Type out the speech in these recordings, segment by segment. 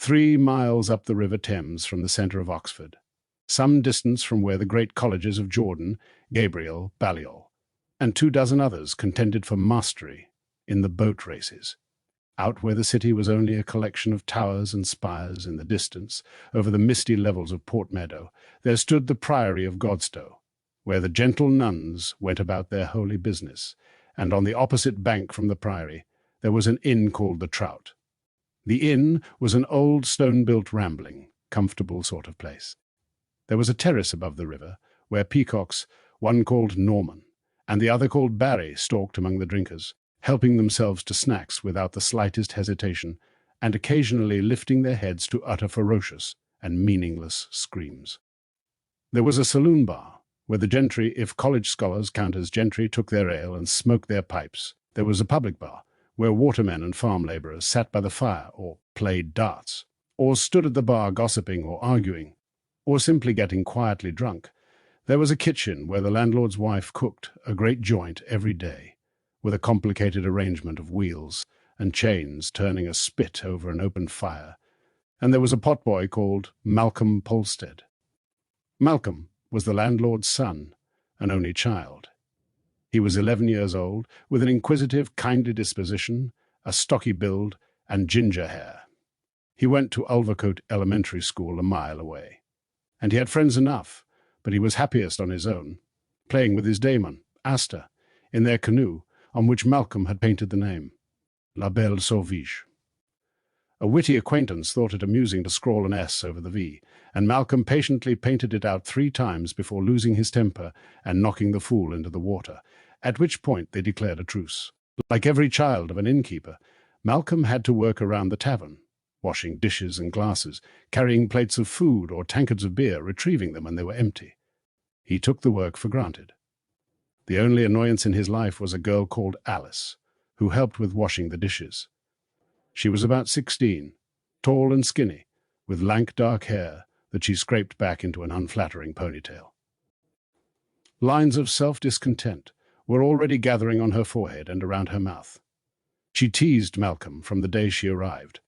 3 miles up the River Thames from the centre of Oxford, some distance from where the great colleges of Jordan, Gabriel, Balliol, and 24 others contended for mastery in the boat races. Out where the city was only a collection of towers and spires in the distance, over the misty levels of Portmeadow, there stood the Priory of Godstow, where the gentle nuns went about their holy business, and on the opposite bank from the Priory there was an inn called the Trout. The inn was an old stone-built rambling, comfortable sort of place. There was a terrace above the river, where peacocks, one called Norman, and the other called Barry, stalked among the drinkers, helping themselves to snacks without the slightest hesitation, and occasionally lifting their heads to utter ferocious and meaningless screams. There was a saloon bar, where the gentry, if college scholars count as gentry, took their ale and smoked their pipes. There was a public bar, where watermen and farm labourers sat by the fire or played darts, or stood at the bar gossiping or arguing, or simply getting quietly drunk. There was a kitchen where the landlord's wife cooked a great joint every day, with a complicated arrangement of wheels and chains turning a spit over an open fire, and there was a potboy called Malcolm Polstead. Malcolm was the landlord's son, an only child. He was 11 years old, with an inquisitive, kindly disposition, a stocky build, and ginger hair. He went to Ulvercote Elementary School a mile away, and he had friends enough, but he was happiest on his own, playing with his daemon, Asta, in their canoe, on which Malcolm had painted the name, La Belle Sauvage. A witty acquaintance thought it amusing to scrawl an S over the V, and Malcolm patiently painted it out 3 times before losing his temper and knocking the fool into the water, at which point they declared a truce. Like every child of an innkeeper, Malcolm had to work around the tavern, washing dishes and glasses, carrying plates of food or tankards of beer, retrieving them when they were empty. He took the work for granted. The only annoyance in his life was a girl called Alice, who helped with washing the dishes. She was about 16, tall and skinny, with lank dark hair that she scraped back into an unflattering ponytail. Lines of self-discontent were already gathering on her forehead and around her mouth. She teased Malcolm from the day she arrived.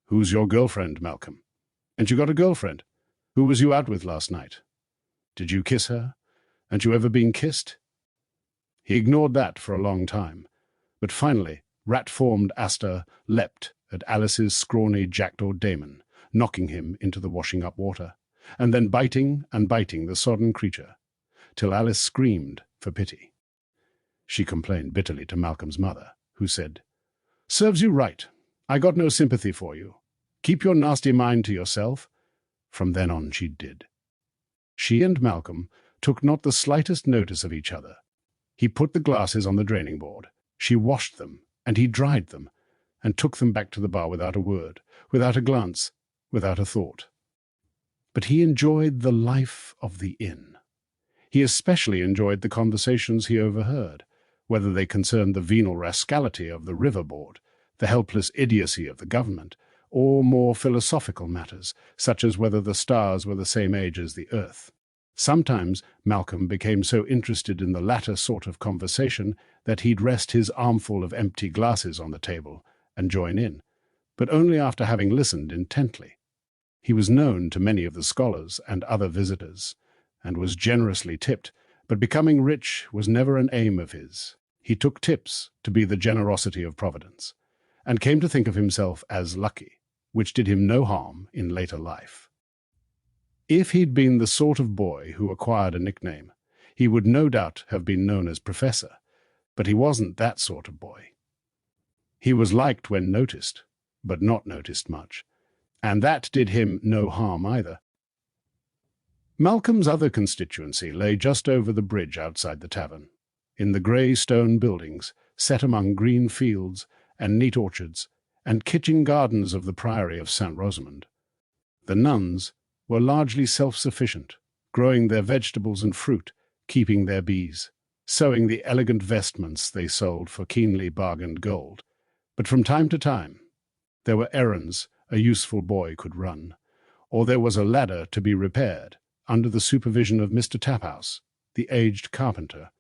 "Who's your girlfriend, Malcolm? Ain't you got a girlfriend? Who was you out with last night? Did you kiss her? Ain't you ever been kissed?" He ignored that for a long time, but finally rat-formed Asta leapt at Alice's scrawny jackdaw daemon, knocking him into the washing-up water, and then biting and biting the sodden creature, till Alice screamed for pity. She complained bitterly to Malcolm's mother, who said, "Serves you right. I got no sympathy for you. Keep your nasty mind to yourself." From then on she did. She and Malcolm took not the slightest notice of each other. He put the glasses on the draining board, she washed them, and he dried them, and took them back to the bar without a word, without a glance, without a thought. But he enjoyed the life of the inn. He especially enjoyed the conversations he overheard, whether they concerned the venal rascality of the river board, the helpless idiocy of the government, or more philosophical matters, such as whether the stars were the same age as the earth. Sometimes Malcolm became so interested in the latter sort of conversation that he'd rest his armful of empty glasses on the table and join in, but only after having listened intently. He was known to many of the scholars and other visitors, and was generously tipped, but becoming rich was never an aim of his. He took tips to be the generosity of Providence, and came to think of himself as lucky, which did him no harm in later life. If he'd been the sort of boy who acquired a nickname, he would no doubt have been known as Professor, but he wasn't that sort of boy. He was liked when noticed, but not noticed much, and that did him no harm either. Malcolm's other constituency lay just over the bridge outside the tavern, in the grey stone buildings set among green fields and neat orchards and kitchen gardens of the Priory of St. Rosamond. The nuns were largely self-sufficient, growing their vegetables and fruit, keeping their bees, sewing the elegant vestments they sold for keenly bargained gold. But from time to time, there were errands a useful boy could run, or there was a ladder to be repaired under the supervision of Mr. Taphouse, the aged carpenter,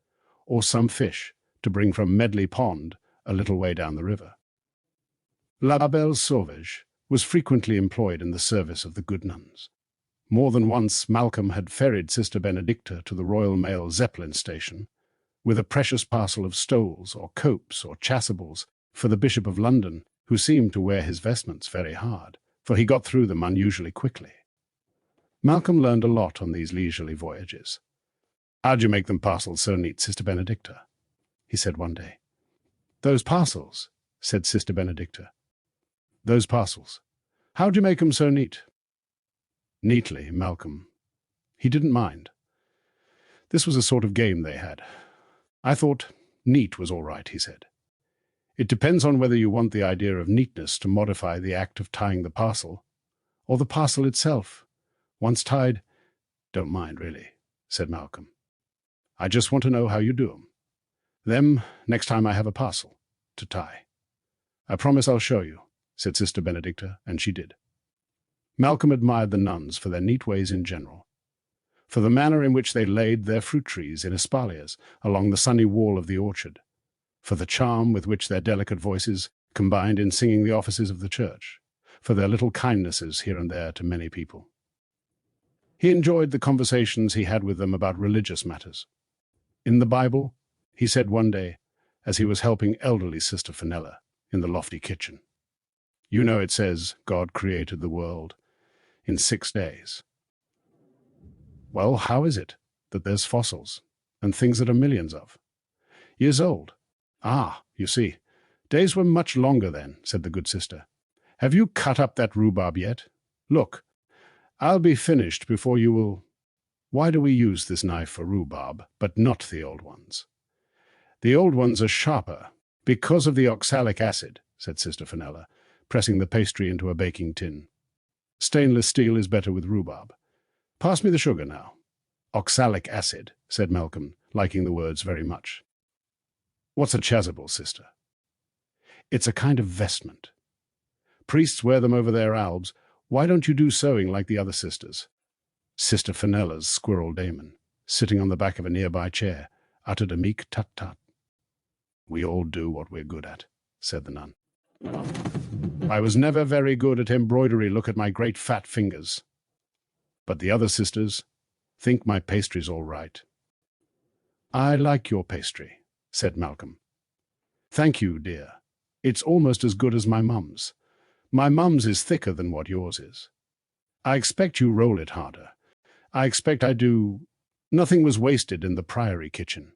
or some fish to bring from Medley Pond a little way down the river. La Belle Sauvage was frequently employed in the service of the good nuns. More than once Malcolm had ferried Sister Benedicta to the Royal Mail Zeppelin station with a precious parcel of stoles or copes or chasubles for the Bishop of London, who seemed to wear his vestments very hard, for he got through them unusually quickly. Malcolm learned a lot on these leisurely voyages. "How'd you make them parcels so neat, Sister Benedicta?" he said one day. "Those parcels," said Sister Benedicta. "Those parcels. How'd you make 'em so neat?" Neatly, Malcolm. He didn't mind. This was a sort of game they had. "I thought neat was all right," he said. "It depends on whether you want the idea of neatness to modify the act of tying the parcel, or the parcel itself. Once tied—" "Don't mind, really," said Malcolm. "I just want to know how you do 'em. Them, next time I have a parcel to tie. I promise I'll show you," said Sister Benedicta, and she did. Malcolm admired the nuns for their neat ways in general, for the manner in which they laid their fruit trees in espaliers along the sunny wall of the orchard, for the charm with which their delicate voices combined in singing the offices of the church, for their little kindnesses here and there to many people. He enjoyed the conversations he had with them about religious matters. In the Bible, he said one day, as he was helping elderly Sister Fenella in the lofty kitchen, "You know it says God created the world in 6 days. Well, how is it that there's fossils and things that are millions of years old?" "Ah, you see, days were much longer then," said the good sister. "Have you cut up that rhubarb yet? Look, I'll be finished before you will—" "Why do we use this knife for rhubarb, but not the old ones?" "The old ones are sharper because of the oxalic acid," said Sister Fenella, pressing the pastry into a baking tin. "Stainless steel is better with rhubarb. Pass me the sugar now." "Oxalic acid," said Malcolm, liking the words very much. "What's a chasuble, sister?" "It's a kind of vestment. Priests wear them over their albs. Why don't you do sewing like the other sisters?" Sister Fenella's squirrel daemon, sitting on the back of a nearby chair, uttered a meek tut-tut. "We all do what we're good at," said the nun. "I was never very good at embroidery, look at my great fat fingers. But the other sisters think my pastry's all right." "I like your pastry," said Malcolm. "Thank you, dear. It's almost as good as my mum's. My mum's is thicker than what yours is. I expect you roll it harder. I expect I do—" Nothing was wasted in the priory kitchen.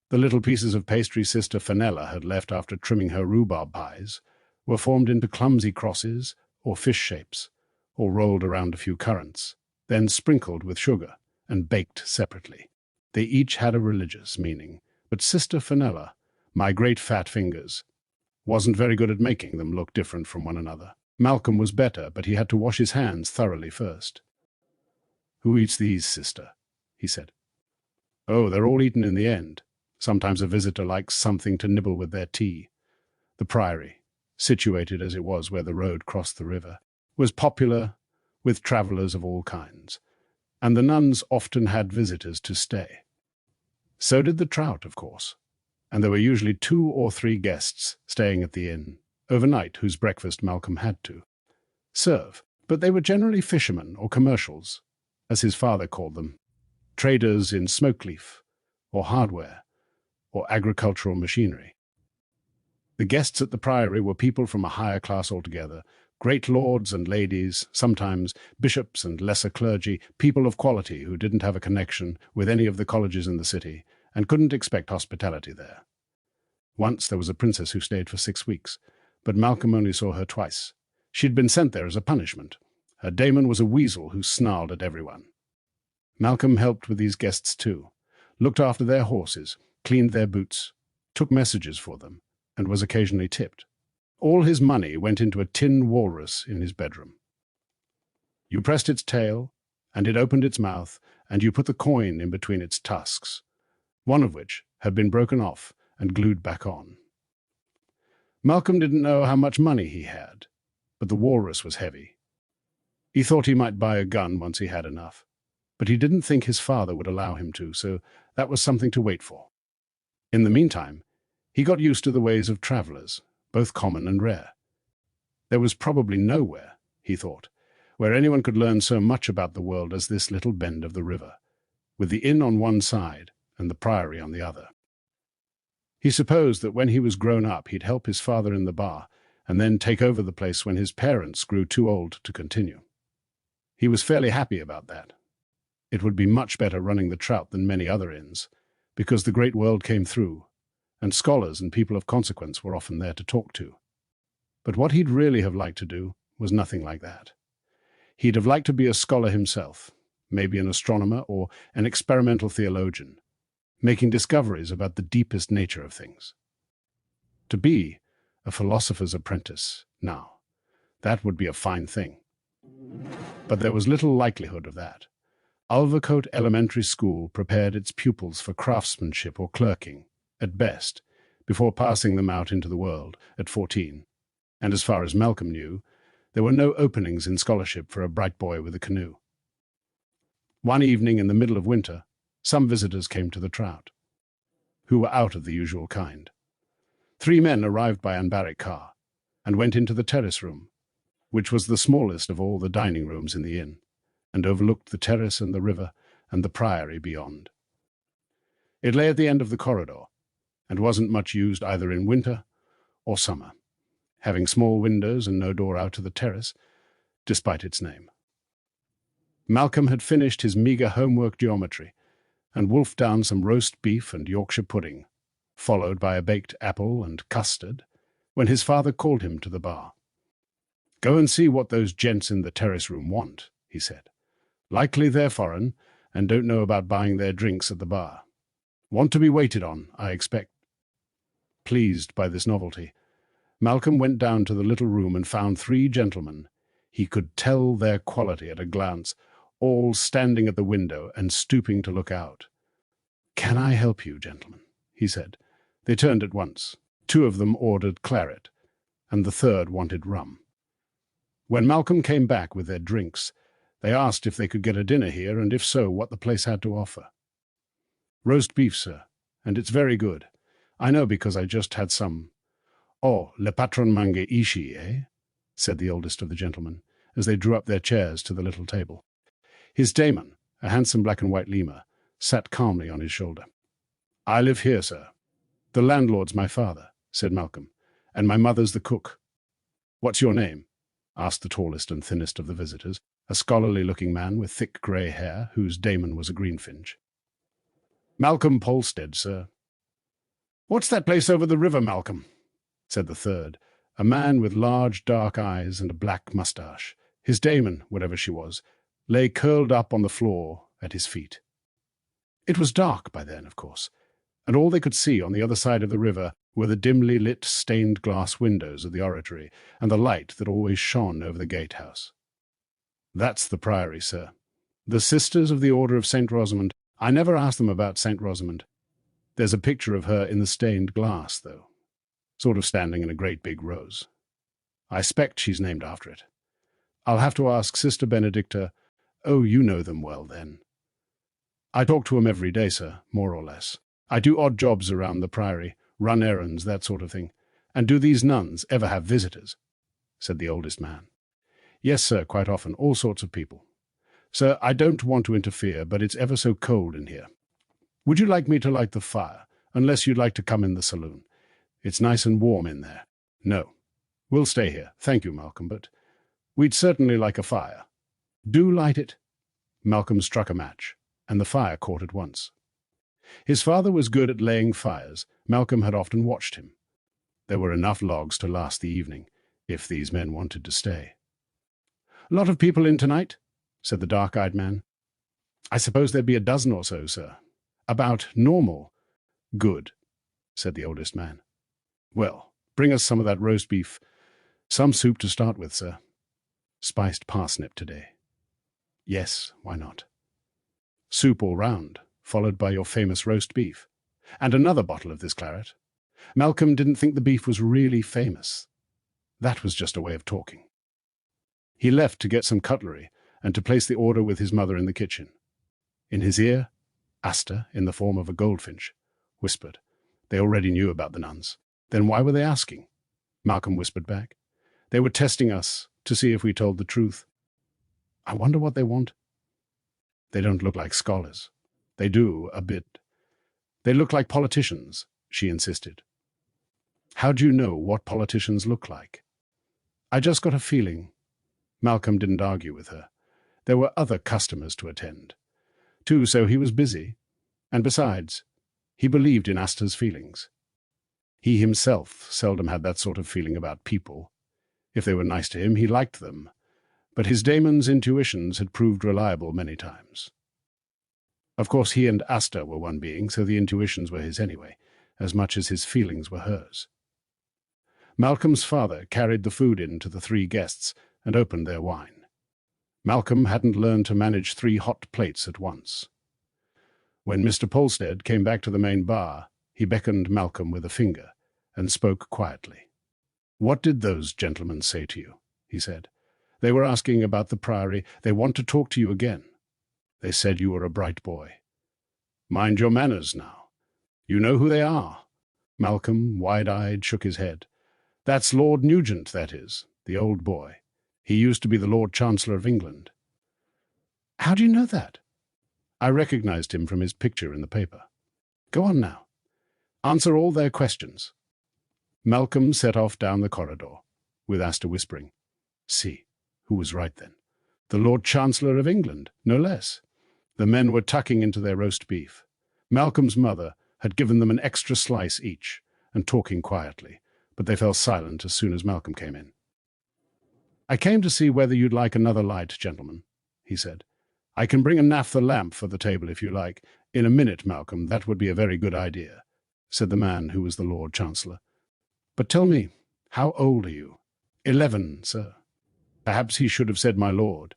The little pieces of pastry Sister Fenella had left after trimming her rhubarb pies were formed into clumsy crosses or fish shapes, or rolled around a few currants, then sprinkled with sugar and baked separately. They each had a religious meaning, but Sister Fenella, my great fat fingers, wasn't very good at making them look different from one another. Malcolm was better, but he had to wash his hands thoroughly first. "Who eats these, sister?" he said. "Oh, they're all eaten in the end. Sometimes a visitor likes something to nibble with their tea." The priory, situated as it was where the road crossed the river, was popular with travellers of all kinds, and the nuns often had visitors to stay. So did the trout, of course, and there were usually 2 or 3 guests staying at the inn overnight whose breakfast Malcolm had to serve, but they were generally fishermen or commercials, as his father called them, traders in smoke leaf, or hardware, or agricultural machinery. The guests at the priory were people from a higher class altogether, great lords and ladies, sometimes bishops and lesser clergy, people of quality who didn't have a connection with any of the colleges in the city and couldn't expect hospitality there. Once there was a princess who stayed for 6 weeks, but Malcolm only saw her twice. She'd been sent there as a punishment. Her daemon was a weasel who snarled at everyone. Malcolm helped with these guests too, looked after their horses, cleaned their boots, took messages for them, and was occasionally tipped. All his money went into a tin walrus in his bedroom. You pressed its tail, and it opened its mouth, and you put the coin in between its tusks, one of which had been broken off and glued back on. Malcolm didn't know how much money he had, but the walrus was heavy. He thought he might buy a gun once he had enough, but he didn't think his father would allow him to, so that was something to wait for. In the meantime, he got used to the ways of travellers, both common and rare. There was probably nowhere, he thought, where anyone could learn so much about the world as this little bend of the river, with the inn on one side and the priory on the other. He supposed that when he was grown up he'd help his father in the bar and then take over the place when his parents grew too old to continue. He was fairly happy about that. It would be much better running the Trout than many other inns, because the great world came through, and scholars and people of consequence were often there to talk to. But what he'd really have liked to do was nothing like that. He'd have liked to be a scholar himself, maybe an astronomer or an experimental theologian, making discoveries about the deepest nature of things. To be a philosopher's apprentice, now, that would be a fine thing. But there was little likelihood of that. Ulvercote Elementary School prepared its pupils for craftsmanship or clerking, at best, before passing them out into the world at 14. And as far as Malcolm knew, there were no openings in scholarship for a bright boy with a canoe. One evening in the middle of winter, some visitors came to the Trout, who were out of the usual kind. 3 men arrived by unbarrack car and went into the terrace room, which was the smallest of all the dining rooms in the inn, and overlooked the terrace and the river and the priory beyond. It lay at the end of the corridor, and wasn't much used either in winter or summer, having small windows and no door out to the terrace, despite its name. Malcolm had finished his meagre homework geometry, and wolfed down some roast beef and Yorkshire pudding, followed by a baked apple and custard, when his father called him to the bar. "Go and see what those gents in the terrace room want," he said. "Likely they're foreign, and don't know about buying their drinks at the bar. Want to be waited on, I expect." Pleased by this novelty, Malcolm went down to the little room and found 3 gentlemen. He could tell their quality at a glance, all standing at the window and stooping to look out. "Can I help you, gentlemen?" he said. They turned at once. 2 of them ordered claret, and the 3rd wanted rum. When Malcolm came back with their drinks, they asked if they could get a dinner here, and if so, what the place had to offer. "Roast beef, sir, and it's very good. I know because I just had some." "Oh, le patron mange ici, eh?" said the oldest of the gentlemen, as they drew up their chairs to the little table. His daemon, a handsome black and white lemur, sat calmly on his shoulder. "I live here, sir. The landlord's my father," said Malcolm, "and my mother's the cook." "What's your name?" asked the tallest and thinnest of the visitors, a scholarly-looking man with thick grey hair, whose daemon was a greenfinch. "Malcolm Polstead, sir." "What's that place over the river, Malcolm?" said the 3rd, a man with large dark eyes and a black moustache. His daemon, whatever she was, lay curled up on the floor at his feet. It was dark by then, of course, and all they could see on the other side of the river were the dimly lit stained-glass windows of the oratory and the light that always shone over the gatehouse. "That's the priory, sir. The Sisters of the Order of St. Rosamond. I never asked them about St. Rosamond. There's a picture of her in the stained glass, though, sort of standing in a great big rose. I expect she's named after it. I'll have to ask Sister Benedicta. Oh, you know them well, then." "I talk to 'em every day, sir, more or less. I do odd jobs around the priory, run errands, that sort of thing." "And do these nuns ever have visitors?" said the oldest man. "Yes, sir, quite often, all sorts of people. Sir, I don't want to interfere, but it's ever so cold in here. Would you like me to light the fire, unless you'd like to come in the saloon? It's nice and warm in there." "No. We'll stay here. Thank you, Malcolm, but we'd certainly like a fire." "Do light it." Malcolm struck a match, and the fire caught at once. His father was good at laying fires. Malcolm had often watched him. There were enough logs to last the evening, if these men wanted to stay. "Lot of people in tonight?" said the dark-eyed man. "I suppose there'd be a dozen or so, sir." "About normal?" "Good," said the oldest man. "Well, bring us some of that roast beef. Some soup to start with, sir." "Spiced parsnip today." "Yes, why not?" "Soup all round, followed by your famous roast beef. And another bottle of this claret." Malcolm didn't think the beef was really famous. That was just a way of talking. He left to get some cutlery and to place the order with his mother in the kitchen. In his ear, Asta, in the form of a goldfinch, whispered. They already knew about the nuns. Then why were they asking? Malcolm whispered back. They were testing us to see if we told the truth. I wonder what they want. They don't look like scholars. They do, a bit. They look like politicians, she insisted. How do you know what politicians look like? I just got a feeling. Malcolm didn't argue with her. There were other customers to attend, too, so he was busy. And besides, he believed in Asta's feelings. He himself seldom had that sort of feeling about people. If they were nice to him, he liked them, but his daemon's intuitions had proved reliable many times. Of course, he and Asta were one being, so the intuitions were his anyway, as much as his feelings were hers. Malcolm's father carried the food in to the 3 guests and opened their wine. Malcolm hadn't learned to manage 3 hot plates at once. When Mr. Polstead came back to the main bar, he beckoned Malcolm with a finger and spoke quietly. "What did those gentlemen say to you?" he said. "They were asking about the Priory. They want to talk to you again. They said you were a bright boy. Mind your manners now. You know who they are." Malcolm, wide-eyed, shook his head. "That's Lord Nugent, that is, the old boy. He used to be the Lord Chancellor of England." "How do you know that?" "I recognized him from his picture in the paper." "Go on now. Answer all their questions." Malcolm set off down the corridor, with Asta whispering, "See, who was right then? The Lord Chancellor of England, no less." The men were tucking into their roast beef. Malcolm's mother had given them an extra slice each, and talking quietly, but they fell silent as soon as Malcolm came in. "I came to see whether you'd like another light, gentlemen," he said. "I can bring a naphtha lamp for the table if you like." "In a minute, Malcolm, that would be a very good idea," said the man who was the Lord Chancellor. "But tell me, how old are you?" 11, sir." Perhaps he should have said my lord,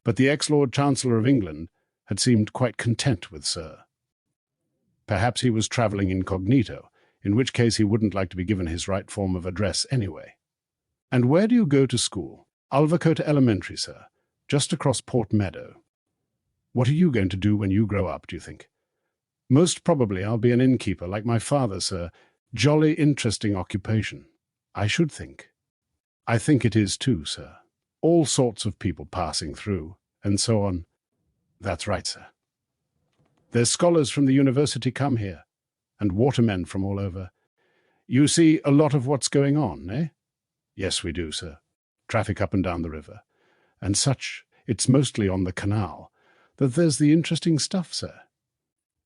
but the ex-Lord Chancellor of England had seemed quite content with sir. Perhaps he was travelling incognito, in which case he wouldn't like to be given his right form of address anyway. "And where do you go to school?" "Alvercote Elementary, sir, just across Port Meadow." "What are you going to do when you grow up, do you think?" "Most probably I'll be an innkeeper like my father, sir. Jolly interesting occupation, I should think." "I think it is too, sir. All sorts of people passing through, and so on." "That's right, sir. There's scholars from the university come here, and watermen from all over. You see a lot of what's going on, eh?" "Yes, we do, sir. Traffic up and down the river. And such, it's mostly on the canal, that there's the interesting stuff, sir.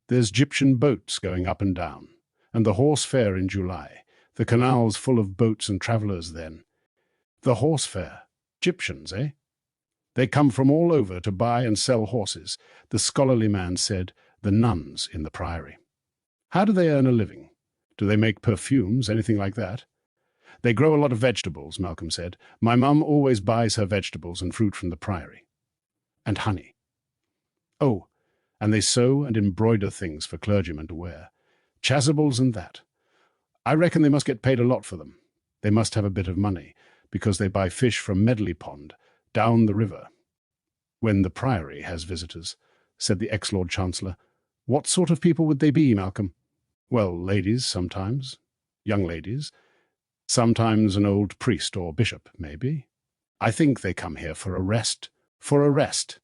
There's gyptian boats going up and down, and the horse fair in July. The canal's full of boats and travellers then." "The horse fair? Gyptians, eh?" "They come from all over to buy and sell horses," the scholarly man said, "the nuns in the Priory." "How do they earn a living? Do they make perfumes, anything like that?" "They grow a lot of vegetables," Malcolm said. "My mum always buys her vegetables and fruit from the Priory. And honey." "Oh, and they sew and embroider things for clergymen to wear. Chasubles and that. I reckon they must get paid a lot for them. They must have a bit of money, because they buy fish from Medley Pond, down the river." "When the Priory has visitors," said the ex-Lord Chancellor. "What sort of people would they be, Malcolm?" "Well, ladies sometimes, young ladies. Sometimes an old priest or bishop, maybe. I think they come here for a rest." "For a rest."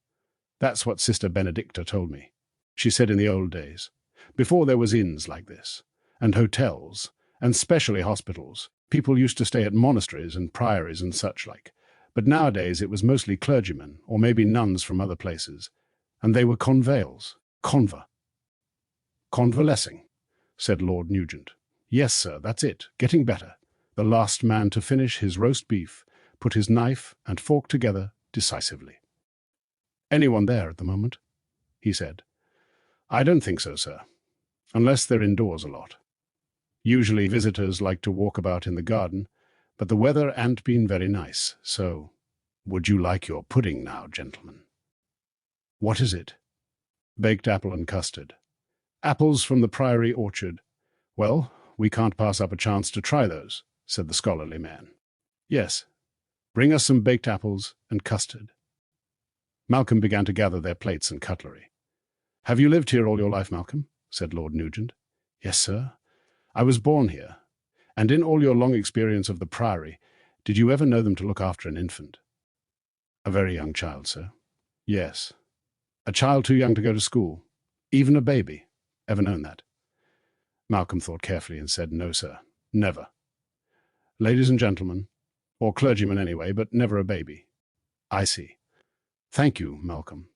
That's what Sister Benedicta told me. She said in the old days, before there was inns like this, and hotels, and specially hospitals, people used to stay at monasteries and priories and such like. But nowadays it was mostly clergymen, or maybe nuns from other places, and they were convales. "Convalescing," said Lord Nugent. "Yes, sir, that's it, getting better." The last man to finish his roast beef put his knife and fork together decisively. "Anyone there at the moment?" he said. "I don't think so, sir, unless they're indoors a lot. Usually visitors like to walk about in the garden, but the weather ain't been very nice, so—" "Would you like your pudding now, gentlemen?" "What is it?" "Baked apple and custard. Apples from the Priory orchard." "Well, we can't pass up a chance to try those," said the scholarly man. "Yes, bring us some baked apples and custard." Malcolm began to gather their plates and cutlery. "Have you lived here all your life, Malcolm?" said Lord Nugent. "Yes, sir. I was born here. And in all your long experience of the Priory, Did you ever know them to look after an infant? A very young child, sir. Yes. A child too young to go to school. Even a baby. Ever known that? Malcolm thought carefully and said, no, sir. Never. Ladies and gentlemen, or clergymen anyway, but never a baby. I see. Thank you, Malcolm.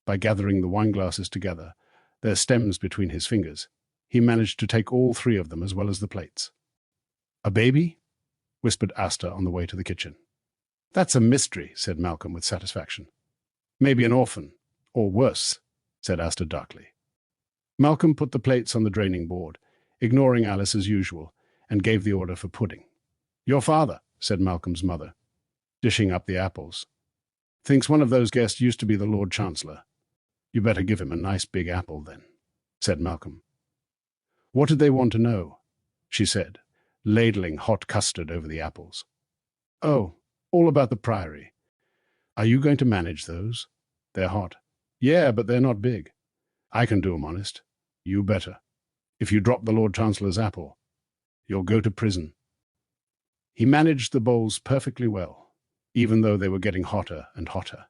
By gathering the wine glasses together, their stems between his fingers, he managed to take all three of them as well as the plates. A baby? Whispered Asta on the way to the kitchen. That's a mystery, said Malcolm with satisfaction. Maybe an orphan, or worse, said Asta darkly. Malcolm put the plates on the draining board, ignoring Alice as usual, and gave the order for pudding. Your father, said Malcolm's mother, dishing up the apples. Thinks one of those guests used to be the Lord Chancellor. You better give him a nice big apple, then, said Malcolm. What did they want to know? She said, ladling hot custard over the apples. Oh, all about the priory. Are you going to manage those? They're hot. Yeah, but they're not big. I can do 'em honest. You better. If you drop the Lord Chancellor's apple, you'll go to prison. He managed the bowls perfectly well, even though they were getting hotter and hotter.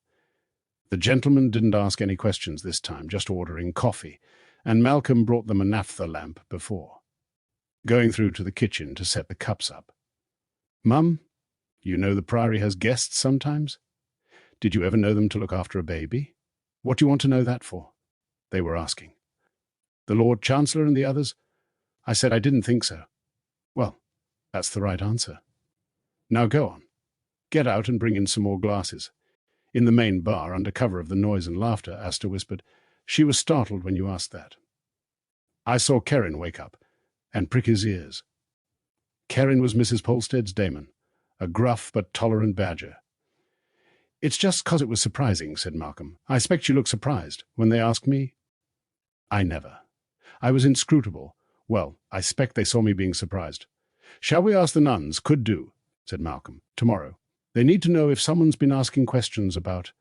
The gentleman didn't ask any questions this time, just ordering coffee, and Malcolm brought them a naphtha lamp before, going through to the kitchen to set the cups up. Mum, you know the priory has guests sometimes? Did you ever know them to look after a baby? What do you want to know that for? They were asking. The Lord Chancellor and the others? I said I didn't think so. Well, that's the right answer. Now go on. Get out and bring in some more glasses. In the main bar, under cover of the noise and laughter, Asta whispered, she was startled when you asked that. I saw Coram wake up and prick his ears. Coram was Mrs. Polstead's daemon, a gruff but tolerant badger. It's just 'cause it was surprising, said Malcolm. I expect you look surprised when they asked me. I never. I was inscrutable. Well, I expect they saw me being surprised. Shall we ask the nuns? Could do, said Malcolm. Tomorrow. They need to know if someone's been asking questions about,